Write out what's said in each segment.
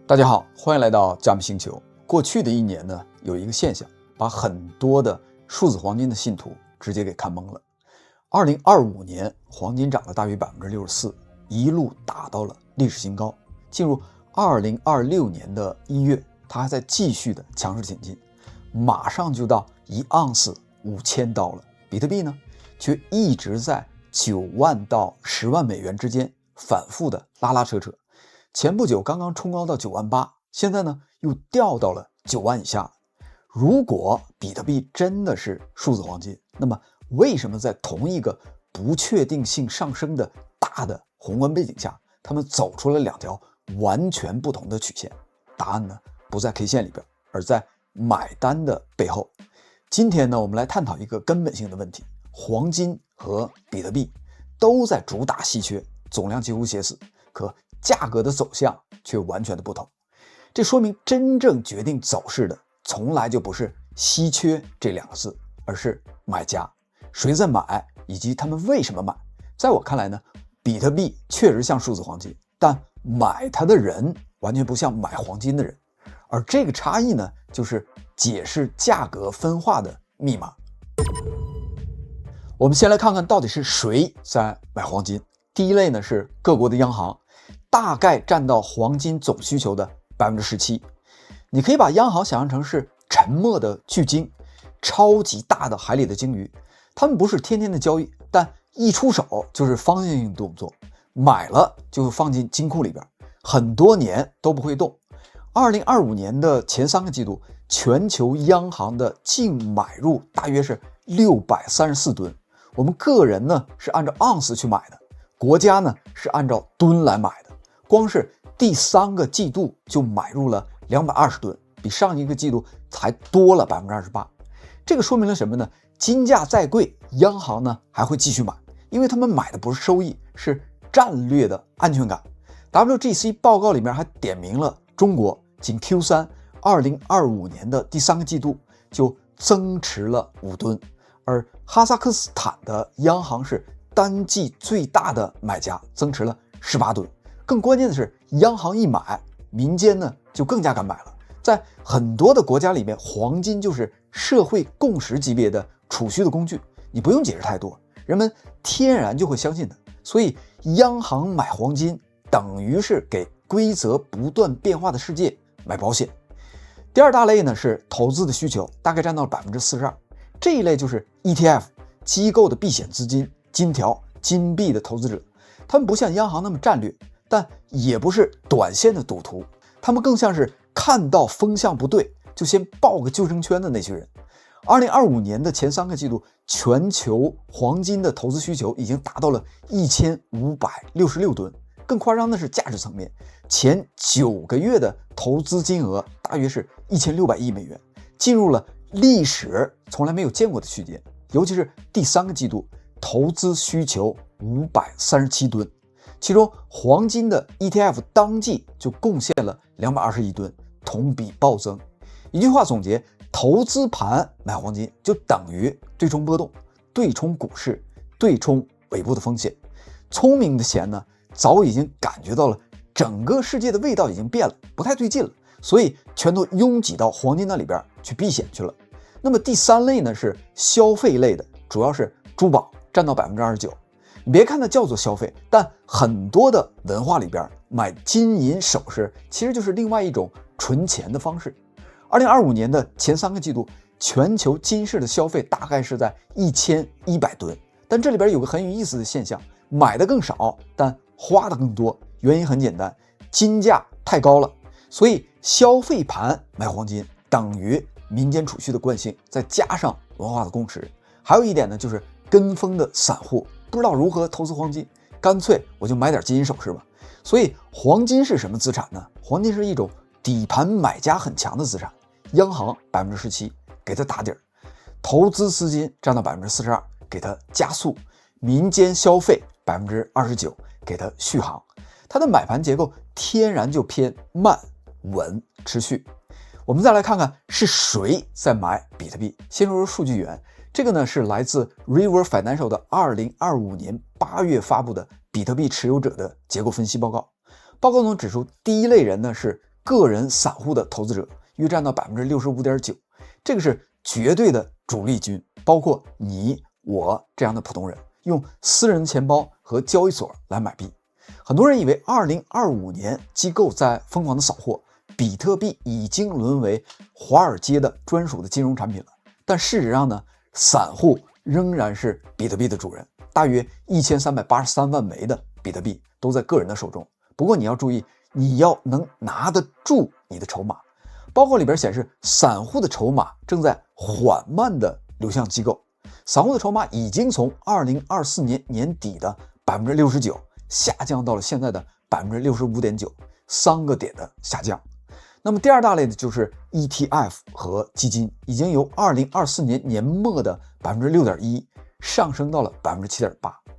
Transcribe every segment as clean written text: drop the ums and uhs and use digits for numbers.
大家好，欢迎来到加密星球。过去的一年呢，有一个现象，把很多的数字黄金的信徒直接给看懵了。2025年，黄金涨了大约64%，一路打到了历史新高。进入2026年的1月，它还在继续的强势挺进，马上就到1盎司5000刀了。比特币呢，却一直在9万到10万美元之间反复的拉扯。前不久刚刚冲高到9万8，现在呢又掉到了9万以下。如果比特币真的是数字黄金，那么为什么在同一个不确定性上升的大的宏观背景下，他们走出了两条完全不同的曲线？答案呢不在 K 线里边，而在买单的背后。今天呢，我们来探讨一个根本性的问题：黄金和比特币都在主打稀缺，总量几乎写死，可价格的走向却完全的不同。这说明真正决定走势的从来就不是稀缺这两个字，而是买家，谁在买以及他们为什么买。在我看来呢，比特币确实像数字黄金，但买它的人完全不像买黄金的人，而这个差异呢，就是解释价格分化的密码。我们先来看看到底是谁在买黄金。第一类呢是各国的央行，大概占到黄金总需求的17%。你可以把央行想象成是沉默的巨鲸，超级大的海里的鲸鱼。他们不是天天的交易，但一出手就是方向性动作，买了就会放进金库里边，很多年都不会动。2025年的前3个季度，全球央行的净买入大约是634吨。我们个人呢是按照盎司去买的，国家呢是按照吨来买的。光是第3个季度就买入了220吨，比上一个季度才多了28%。这个说明了什么呢？金价再贵，央行呢还会继续买，因为他们买的不是收益，是战略的安全感。WGC 报告里面还点明了中国仅 Q3 2025年的第3个季度就增持了5吨，而哈萨克斯坦的央行是单季最大的买家，增持了18吨。更关键的是，央行一买，民间呢就更加敢买了。在很多的国家里面，黄金就是社会共识级别的储蓄的工具，你不用解释太多，人们天然就会相信它。所以央行买黄金等于是给规则不断变化的世界买保险。第二大类呢是投资的需求，大概占到了42%。这一类就是 ETF 机构的避险资金、金条、金币的投资者，他们不像央行那么战略，但也不是短线的赌徒，他们更像是看到风向不对就先抱个救生圈的那些人。2025年的前3个季度，全球黄金的投资需求已经达到了1566吨。更夸张的是价值层面，前9个月的投资金额大约是1600亿美元，进入了历史从来没有见过的区间。尤其是第3个季度，投资需求537吨，其中黄金的 ETF 当季就贡献了221吨，同比暴增。一句话总结，投资盘买黄金就等于对冲波动，对冲股市，对冲尾部的风险。聪明的钱呢，早已经感觉到了整个世界的味道已经变了，不太对劲了，所以全都拥挤到黄金那里边去避险去了。那么第3类呢是消费类的，主要是珠宝，占到29%。你别看它叫做消费，但很多的文化里边买金银首饰其实就是另外一种存钱的方式。2025年的前3个季度，全球金饰的消费大概是在1100吨，但这里边有个很有意思的现象，买的更少，但花的更多。原因很简单，金价太高了，所以消费盘买黄金等于民间储蓄的惯性，再加上文化的共识。还有一点呢，就是跟风的散户不知道如何投资黄金，干脆我就买点金银首饰吧。所以黄金是什么资产呢？黄金是一种底盘买家很强的资产，央行17%给它打底儿，投资资金占到42%给它加速，民间消费29%给它续航。它的买盘结构天然就偏慢、稳、持续。我们再来看看是谁在买比特币。先说说数据源，这个呢是来自 River Financial 的2025年8月发布的比特币持有者的结构分析报告。报告中指出，第一类人呢是个人散户的投资者约占到 65.9%， 这个是绝对的主力军，包括你我这样的普通人，用私人钱包和交易所来买币。很多人以为2025年机构在疯狂的扫货，比特币已经沦为华尔街的专属的金融产品了。但事实上呢，散户仍然是比特币的主人，大约1383万枚的比特币都在个人的手中。不过你要注意，你要能拿得住你的筹码。报告里边显示，散户的筹码正在缓慢地流向机构，散户的筹码已经从2024年年底的 69% 下降到了现在的 65.9%， 3个点的下降。那么第二大类的就是 ETF 和基金，已经由2024年年末的 6.1% 上升到了 7.8%，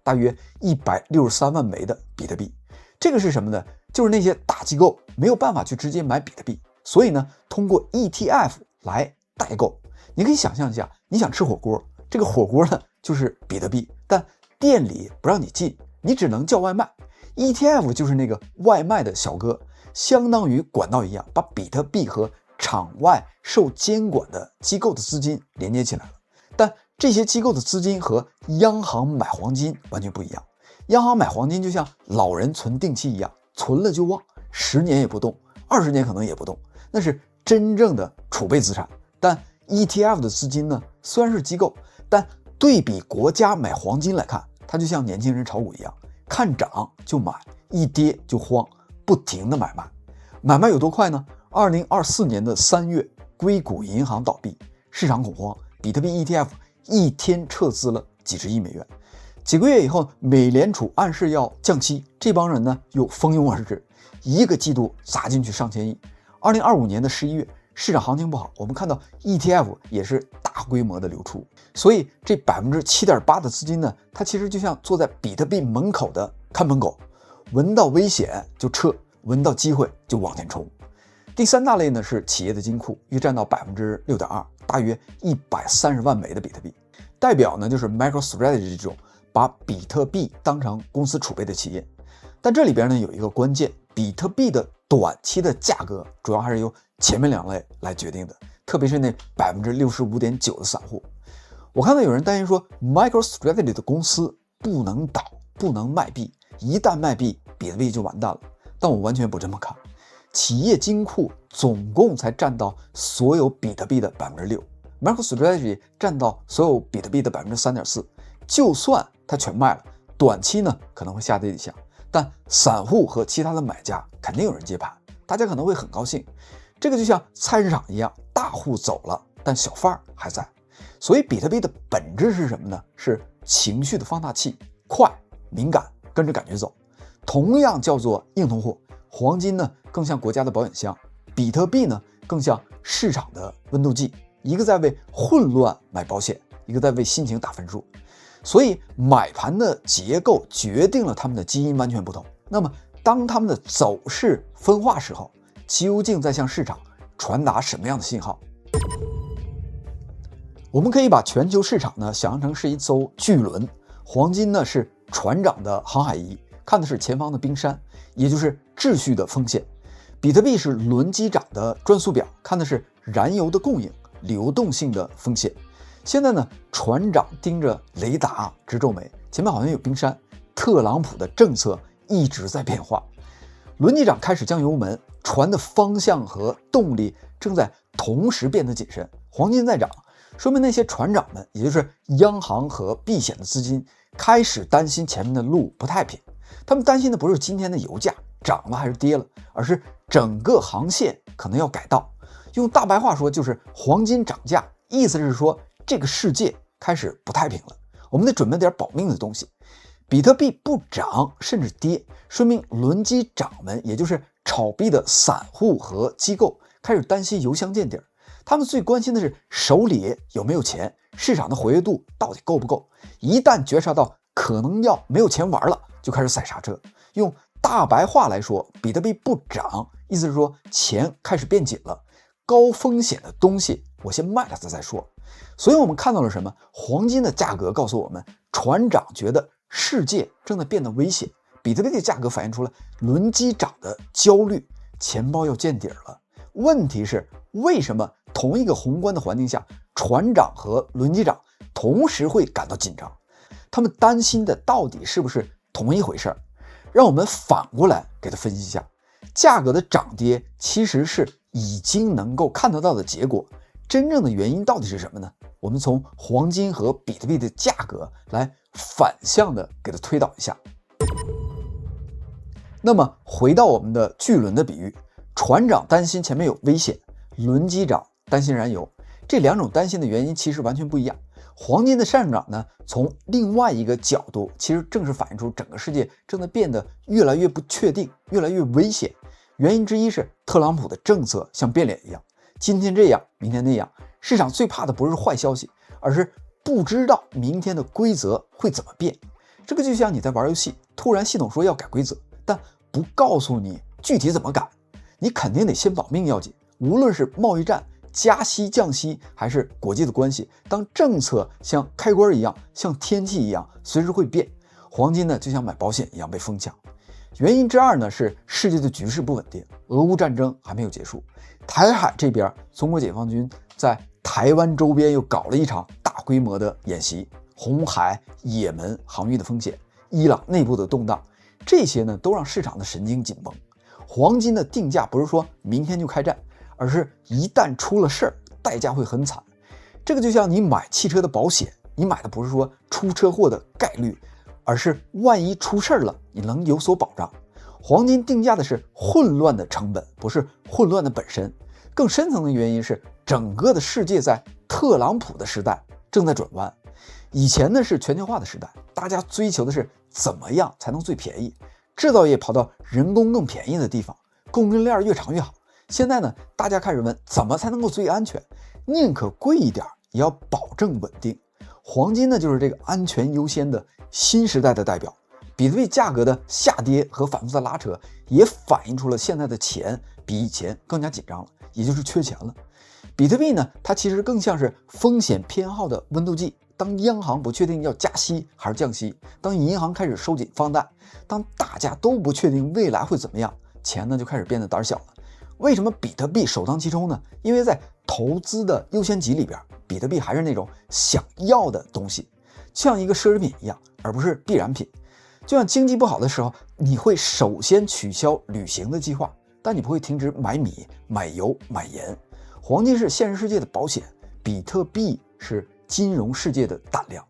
大约163万枚的比特币。这个是什么呢？就是那些大机构没有办法去直接买比特币，所以呢，通过 ETF 来代购。你可以想象一下，你想吃火锅，这个火锅呢就是比特币，但店里不让你进，你只能叫外卖。ETF 就是那个外卖的小哥，相当于管道一样，把比特币和场外受监管的机构的资金连接起来了。但这些机构的资金和央行买黄金完全不一样。央行买黄金就像老人存定期一样，存了就忘，10年也不动，20年可能也不动，那是真正的储备资产。但 ETF 的资金呢，虽然是机构，但对比国家买黄金来看，它就像年轻人炒股一样，看涨就买，一跌就慌，不停的买卖。买卖有多快呢？2024年的3月，硅谷银行倒闭，市场恐慌，比特币 ETF 一天撤资了几十亿美元。几个月以后，美联储暗示要降息，这帮人呢又蜂拥而至，一个季度砸进去上千亿。2025年的11月，市场行情不好，我们看到 ETF 也是大规模的流出，所以这 7.8% 的资金呢，它其实就像坐在比特币门口的看门狗，闻到危险就撤，闻到机会就往前冲。第三大类呢是企业的金库，约占到 6.2%， 大约130万枚的比特币，代表呢就是 MicroStrategy 这种把比特币当成公司储备的企业。但这里边呢有一个关键，比特币的短期的价格主要还是由前面2类来决定的，特别是那 65.9% 的散户。我看到有人担心说 MicroStrategy 的公司不能倒，不能卖币，一旦卖币，比特币就完蛋了。但我完全不这么看，企业金库总共才占到所有比特币的 6%， MicroStrategy 占到所有比特币的 3.4%， 就算它全卖了，短期呢可能会下跌一下，但散户和其他的买家肯定有人接盘，大家可能会很高兴。这个就像菜市场一样，大户走了，但小贩还在。所以比特币的本质是什么呢？是情绪的放大器，快、敏感，跟着感觉走。同样叫做硬通货，黄金呢更像国家的保险箱，比特币呢更像市场的温度计，一个在为混乱买保险，一个在为心情打分数。所以买盘的结构决定了它们的基因完全不同。那么当它们的走势分化时候，究竟在向市场传达什么样的信号？我们可以把全球市场呢想象成是一艘巨轮，黄金呢是船长的航海仪，看的是前方的冰山，也就是秩序的风险；比特币是轮机长的转速表，看的是燃油的供应、流动性的风险。现在呢，船长盯着雷达直皱眉，前面好像有冰山，特朗普的政策一直在变化。轮机长开始降油门，船的方向和动力正在同时变得谨慎。黄金在涨，说明那些船长们，也就是央行和避险的资金，开始担心前面的路不太平。他们担心的不是今天的油价涨了还是跌了，而是整个航线可能要改道。用大白话说，就是黄金涨价，意思是说这个世界开始不太平了，我们得准备点保命的东西。比特币不涨甚至跌，说明轮机长们，也就是炒币的散户和机构，开始担心油箱见底儿。他们最关心的是手里有没有钱，市场的活跃度到底够不够。一旦觉察到可能要没有钱玩了，就开始踩刹车。用大白话来说，比特币不涨，意思是说钱开始变紧了，高风险的东西我先卖了再说。所以我们看到了什么？黄金的价格告诉我们，船长觉得世界正在变得危险。比特币的价格反映出了轮机长的焦虑，钱包要见底了。问题是，为什么同一个宏观的环境下，船长和轮机长同时会感到紧张？他们担心的到底是不是同一回事儿？让我们反过来给他分析一下，价格的涨跌其实是已经能够看得到的结果，真正的原因到底是什么呢？我们从黄金和比特币的价格来反向的给它推导一下。那么回到我们的巨轮的比喻，船长担心前面有危险，轮机长担心燃油，这两种担心的原因其实完全不一样。黄金的上涨呢，从另外一个角度，其实正是反映出整个世界正在变得越来越不确定，越来越危险。原因之一是特朗普的政策像变脸一样，今天这样，明天那样。市场最怕的不是坏消息，而是不知道明天的规则会怎么变。这个就像你在玩游戏，突然系统说要改规则，但不告诉你具体怎么改，你肯定得先保命要紧。无论是贸易战、加息、降息，还是国际的关系，当政策像开关一样，像天气一样，随时会变。黄金呢，就像买保险一样被疯抢。原因之二呢，是世界的局势不稳定，俄乌战争还没有结束，台海这边，中国解放军在台湾周边又搞了一场大规模的演习，红海、也门航运的风险，伊朗内部的动荡，这些呢都让市场的神经紧绷。黄金的定价不是说明天就开战，而是一旦出了事儿，代价会很惨。这个就像你买汽车的保险，你买的不是说出车祸的概率，而是万一出事儿了，你能有所保障。黄金定价的是混乱的成本，不是混乱的本身。更深层的原因是，整个的世界在特朗普的时代正在转弯。以前呢是全球化的时代，大家追求的是怎么样才能最便宜，制造业跑到人工更便宜的地方，供应链越长越好。现在呢，大家开始问怎么才能够最安全，宁可贵一点也要保证稳定。黄金呢就是这个安全优先的新时代的代表。比特币价格的下跌和反复的拉扯，也反映出了现在的钱比以前更加紧张了，也就是缺钱了。比特币呢，它其实更像是风险偏好的温度计。当央行不确定要加息还是降息，当银行开始收紧放贷，当大家都不确定未来会怎么样，钱呢就开始变得胆小了。为什么比特币首当其冲呢？因为在投资的优先级里边，比特币还是那种想要的东西，像一个奢侈品一样，而不是必然品。就像经济不好的时候，你会首先取消旅行的计划，但你不会停止买米、买油、买盐。黄金是现实世界的保险，比特币是金融世界的胆量。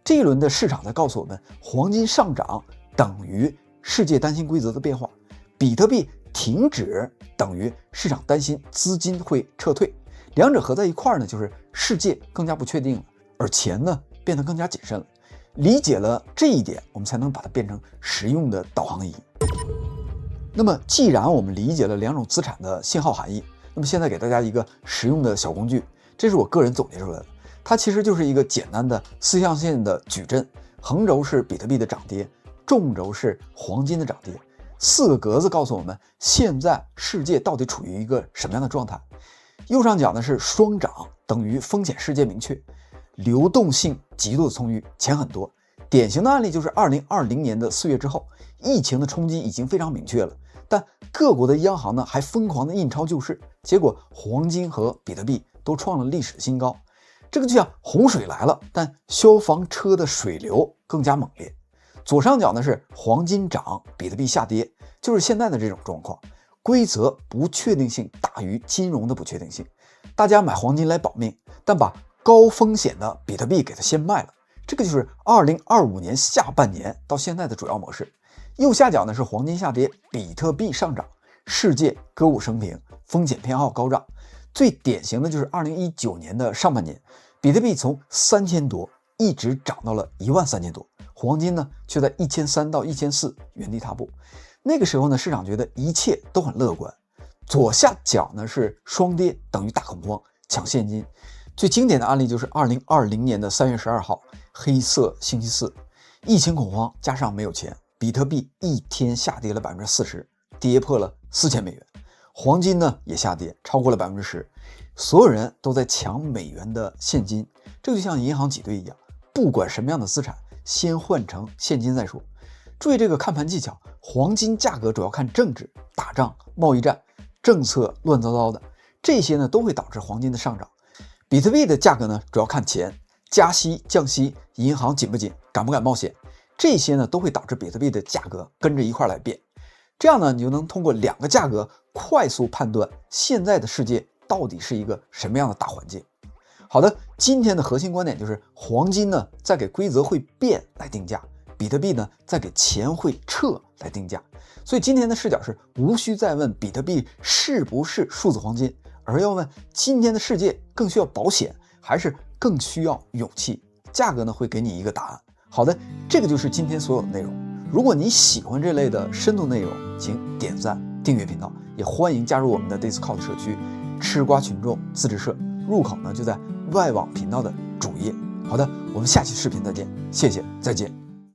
这一轮的市场在告诉我们，黄金上涨等于世界担心规则的变化，比特币停止等于市场担心资金会撤退。两者合在一块儿呢，就是世界更加不确定了，而钱呢变得更加谨慎了。理解了这一点，我们才能把它变成实用的导航仪。那么既然我们理解了两种资产的信号含义，那么现在给大家一个实用的小工具，这是我个人总结出来的，它其实就是一个简单的四象限的矩阵，横轴是比特币的涨跌，纵轴是黄金的涨跌，四个格子告诉我们现在世界到底处于一个什么样的状态。右上角呢是双涨，等于风险世界明确，流动性极度的充裕，钱很多。典型的案例就是2020年的4月之后，疫情的冲击已经非常明确了，但各国的央行呢还疯狂的印钞救市，结果黄金和比特币都创了历史新高。这个就像洪水来了，但消防车的水流更加猛烈。左上角呢是黄金涨，比特币下跌，就是现在的这种状况。规则不确定性大于金融的不确定性，大家买黄金来保命，但把高风险的比特币给它先卖了。这个就是2025年下半年到现在的主要模式。右下角呢是黄金下跌，比特币上涨，世界歌舞升平，风险偏好高涨。最典型的就是2019年的上半年，比特币从3000多一直涨到了13000多，黄金呢却在1300到1400原地踏步。那个时候呢，市场觉得一切都很乐观。左下角呢是双跌，等于大恐慌，抢现金。最经典的案例就是2020年的3月12号，黑色星期四，疫情恐慌加上没有钱，比特币一天下跌了40%，跌破了4000美元。黄金呢也下跌，超过了10%，所有人都在抢美元的现金。这就像银行挤兑一样，不管什么样的资产，先换成现金再说。注意这个看盘技巧，黄金价格主要看政治、打仗、贸易战，政策乱糟糟的，这些呢都会导致黄金的上涨。比特币的价格呢主要看钱，加息降息，银行紧不紧，敢不敢冒险，这些呢都会导致比特币的价格跟着一块来变。这样呢，你就能通过2个价格快速判断现在的世界到底是一个什么样的大环境。好的，今天的核心观点就是黄金呢在给规则会变来定价，比特币呢在给钱会撤来定价。所以今天的视角是无需再问比特币是不是数字黄金，而要问今天的世界更需要保险还是更需要勇气，价格呢会给你一个答案。好的，这个就是今天所有的内容。如果你喜欢这类的深度内容，请点赞订阅频道，也欢迎加入我们的 Discord 社区吃瓜群众自治社，入口呢就在外网频道的主页。好的，我们下期视频再见，谢谢，再见。